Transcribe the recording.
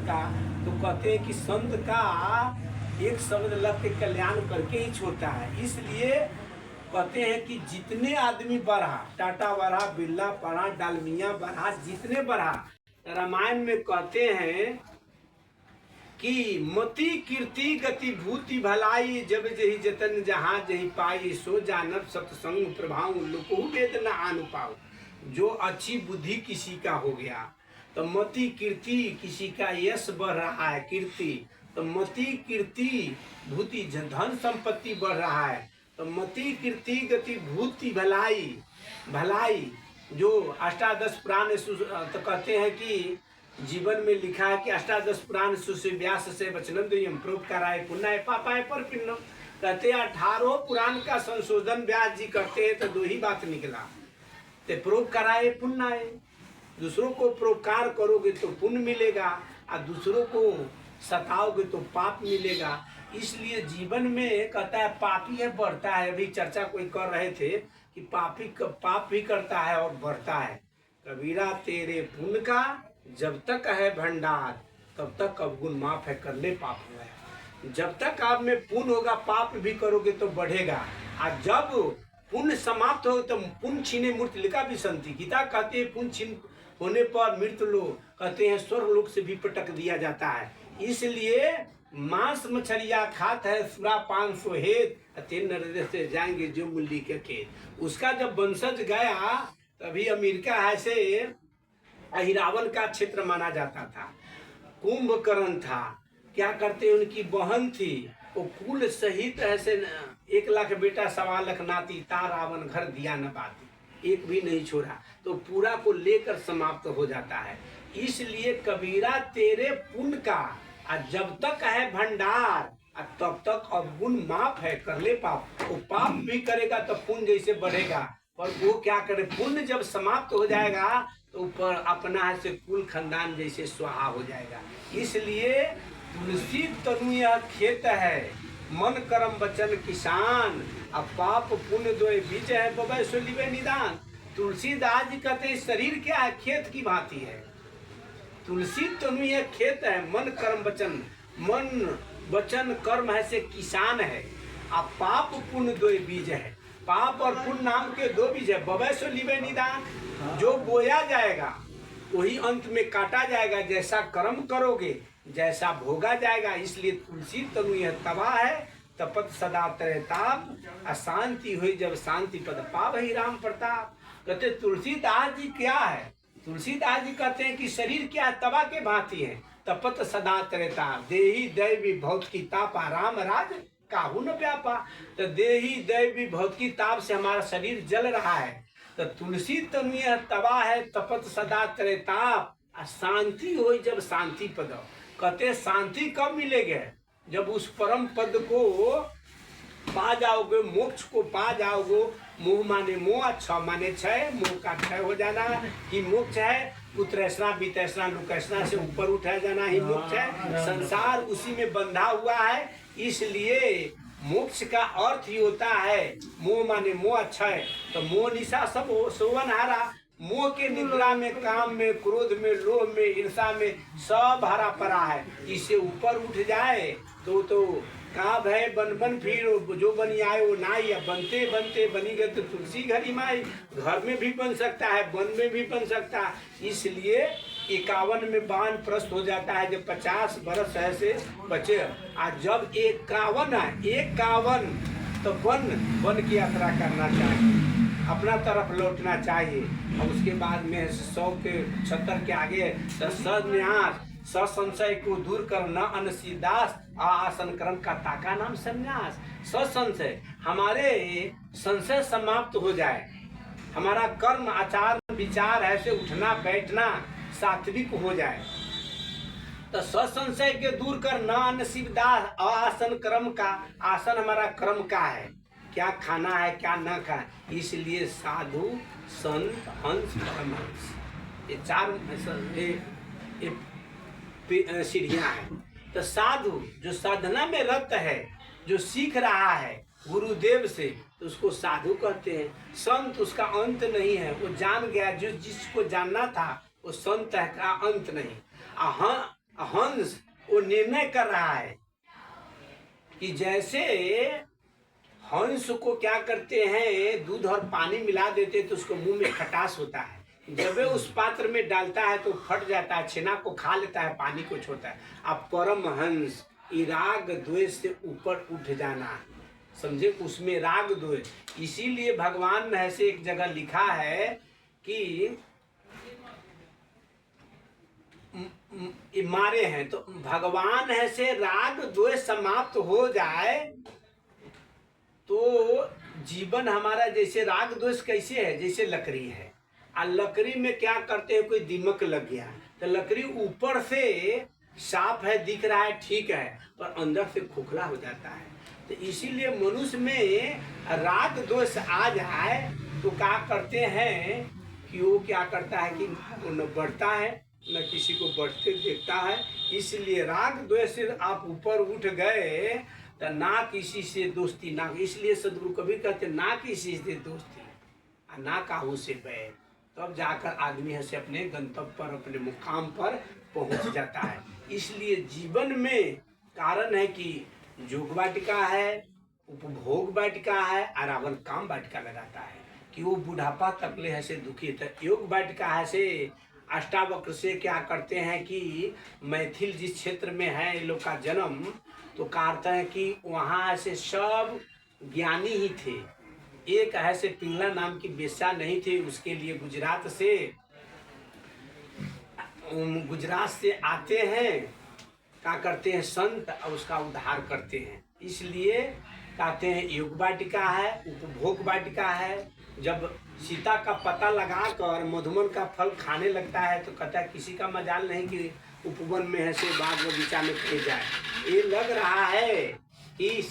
का, तो कहते हैं कि संत का एक शब्द लग के कल्याण करके ही छोड़ता है। इसलिए कहते हैं कि जितने आदमी बढ़ा, टाटा बढ़ा, बिरला बढ़ा, डालमिया बढ़ा, जितने बढ़ा, रामायण में कहते हैं कि मति कीर्ति गति भूति भलाई, जब जही जतन जहाँ जही पाई, सो जानब सत्संग प्रभाव लोको वेद न आनु पाओ। जो अच्छी बुद्धि किसी का हो गया तो मति कीर्ति, किसी का यश बढ़ रहा है, कीर्ति, तो मति कीर्ति भूति, धन संपत्ति बढ़ रहा है, तो मति कीर्ति गति भूति भलाई, भलाई जो अष्टादश पुराण तो कहते हैं कि जीवन में लिखा है कि अष्टादश पुराण सुश्री व्यास से वचनम देयम प्रोपकाराय पुण्याय पापाय पर पिंडम। कहते हैं 18 पुराण का संशोधन व्यास जी करते हैं तो 2 ही बात निकला, ते प्रोपकाराय पुण्याय, दूसरों को प्रोपकार करोगे तो पुण्य मिलेगा, और दूसरों को सताओगे तो पाप मिलेगा। इसलिए जीवन में कहता है पापी है बढ़ता है। अभी चर्चा कोई कर रहे थे कि पापी पाप भी करता है और बढ़ता है। कबीरा तेरे पुण्य का जब तक है भंडार, तब तक अवगुण माफ है, कर ले पाप हुआ। जब तक आप में पुण्य होगा, पाप भी करोगे तो बढ़ेगा, और जब पुण्य समाप्त हो तो पुण्य छीने मृत्यु लिखा भी संति गीता कहते हैं पुण्य छीन होने पर मृत्यु लोग कहते हैं स्वर्ग लोक से भी पटक दिया जाता है। इसलिए मांस मछलियाँ खाता है सुरा 500 हेत, तेन नरदेश से जाएंगे जो मुल्ली के खेत। उसका जब वंशज गया तभी अमेरिका है से अहिरावण का क्षेत्र माना जाता था, कुंभकर्ण था, क्या करते उनकी बहन थी, वो कुल सहित ऐसे 1 लाख बेटा 1.25 लाख नाती, ता रावण घर दिया न बाती, एक भी नहीं छोड़ा, तो पूरा को लेकर समाप्त हो जाता है। इसलिए कबीरा तेरे पुण्य का जब तक है भंडार तब तक अवगुण माफ है, कर ले पाप। वो पाप भी करेगा तो पुण्य जैसे बढ़ेगा, पर वो क्या करे, पुण्य जब समाप्त हो जाएगा तो ऊपर अपना है से कुल खानदान जैसे स्वाहा हो जाएगा। इसलिए तुलसी तनु यह खेत है, मन कर्म वचन किसान, अब पाप पुण्य दो बीज है बबे सो लिबे निदान। तुलसीदास जी कहते हैं शरीर क्या है, खेत की भांति है। तुलसी तनु यह खेत है, मन कर्म वचन, मन वचन कर्म है से किसान है, अब पाप पुण्य दो बीज है। पाप और पुण्य नाम के 2 बीज है, बबे सो लिबे निदान। जो बोया जाएगा वही अंत में काटा जाएगा, जैसा कर्म करोगे जैसा भोगा जाएगा। इसलिए तुलसी तनु यह तबा है, तपत सदा तरे ताप, अशांति हुई जब शांति पद पाव ही राम प्रताप। कहते तुलसीदास जी क्या है, तुलसीदास जी कहते हैं कि शरीर क्या है, तवा के भांति है, तपत सदा तरे ताप, देही दैवी भौत की तापा, राम राज काहू न व्यापा। तो देही दैवी भौत की ताप से हमारा शरीर जल रहा है, तो तुलसी तनु यह तबा है, तपत सदा तरे ताप, शांति हो जब शांति पद। कहते शांति कब मिलेगा, जब उस परम पद को पा जाओगे, मोक्ष को पा जाओगे। मोह माने मोह, छ माने क्षय, मोह का क्षय हो जाना ही मोक्ष है। पुत्रैसना वितैसना लुकैसना से ऊपर उठा जाना ही मोक्ष है। संसार उसी में बंधा हुआ है। इसलिए मोक्ष का अर्थ ही होता है मोह माने मोह क्षय। तो मोह निशा सब सोवन हारा, मोह के निद्रा में, काम में, क्रोध में, लोभ में, ईर्षा में सब हरा पड़ा है। इससे ऊपर उठ जाए तो काब है बन बन फिर जो बनी आए वो नाई, या बनते बनते बनी गए तो तुलसी घरी माई। घर में भी बन सकता है, वन में भी बन सकता है। इसलिए 51 में बाण प्रस्त हो जाता है, जब 50 बरस ऐसे बचे। आज जब 51 तो वन की यात्रा करना चाहिए, अपना तरफ लौटना चाहिए। और उसके बाद में 100 के 76 के आगे सन्यास, ससंशय को दूर कर न अनसीदास, आसन कर्म का ताका नाम संन्यास। ससंशय हमारे संशय समाप्त हो जाए, हमारा कर्म आचार विचार ऐसे उठना बैठना सात्विक हो जाए, तो ससंशय के दूर कर न अनसीदास, आसन कर्म का। आसन हमारा कर्म का है, क्या खाना है क्या न खाना। इसलिए साधु संत हंस परमहंस, ये 4 सीढ़ियाँ हैं। तो साधु जो साधना में रत है, जो सीख रहा है गुरुदेव से, तो उसको साधु कहते हैं। संत उसका अंत नहीं है, वो जान गया, जो जिसको जानना था वो संत है का अंत नहीं। हंस वो निर्णय कर रहा है कि जैसे हंस को क्या करते हैं, दूध और पानी मिला देते हैं तो उसको मुंह में खटास होता है, जब वे उस पात्र में डालता है तो फट जाता है, छेना को खा लेता है, पानी को छोड़ता है। अब परम हंस ये राग द्वेष से ऊपर उठ जाना, समझे, उसमें राग द्वेष। इसीलिए भगवान ने ऐसे एक जगह लिखा है कि मारे हैं, तो भगवान ऐसे राग द्वेष समाप्त हो जाए तो जीवन हमारा, जैसे राग द्वेष कैसे है, जैसे लकड़ी है, और लकड़ी में क्या करते हैं, कोई दीमक लग गया तो लकड़ी ऊपर से साफ है, दिख रहा है, ठीक है, पर अंदर से खोखला हो जाता है। तो इसीलिए मनुष्य में राग द्वेष आ जाए तो क्या करते हैं कि वो क्या करता है कि न बढ़ता है न किसी को बढ़ते देखता है। इसलिए राग द्वेष से आप ऊपर उठ गए तो ना किसी से दोस्ती, ना, इसलिए सदगुरु कभी कहते ना किसी से दोस्ती और ना काहू से बैर, तब जाकर आदमी से अपने गंतव्य पर, अपने मुकाम पर पहुंच जाता है। इसलिए जीवन में कारण है कि योग वाटिका है, उपभोग वाटिका है, और रावण काम वाटिका लगाता है कि वो बुढ़ापा तकले है से दुखी था। योग वाटिका है से अष्टावक्र से क्या करते हैं कि मैथिल जिस क्षेत्र में है ये लोग का जन्म, तो कहते हैं कि वहाँ ऐसे सब ज्ञानी ही थे। एक ऐसे पिंगला नाम की बेस्या नहीं थी, उसके लिए गुजरात से आते हैं, क्या करते हैं संत, और उसका उद्धार करते हैं। इसलिए कहते हैं योग वाटिका है, उपभोग वाटिका है। जब सीता का पता लगाकर मधुमन का फल खाने लगता है तो कहता है किसी का मजाल नहीं कि उपवन में है से बाग बगीचा में कहीं जाए। ये लग रहा है कि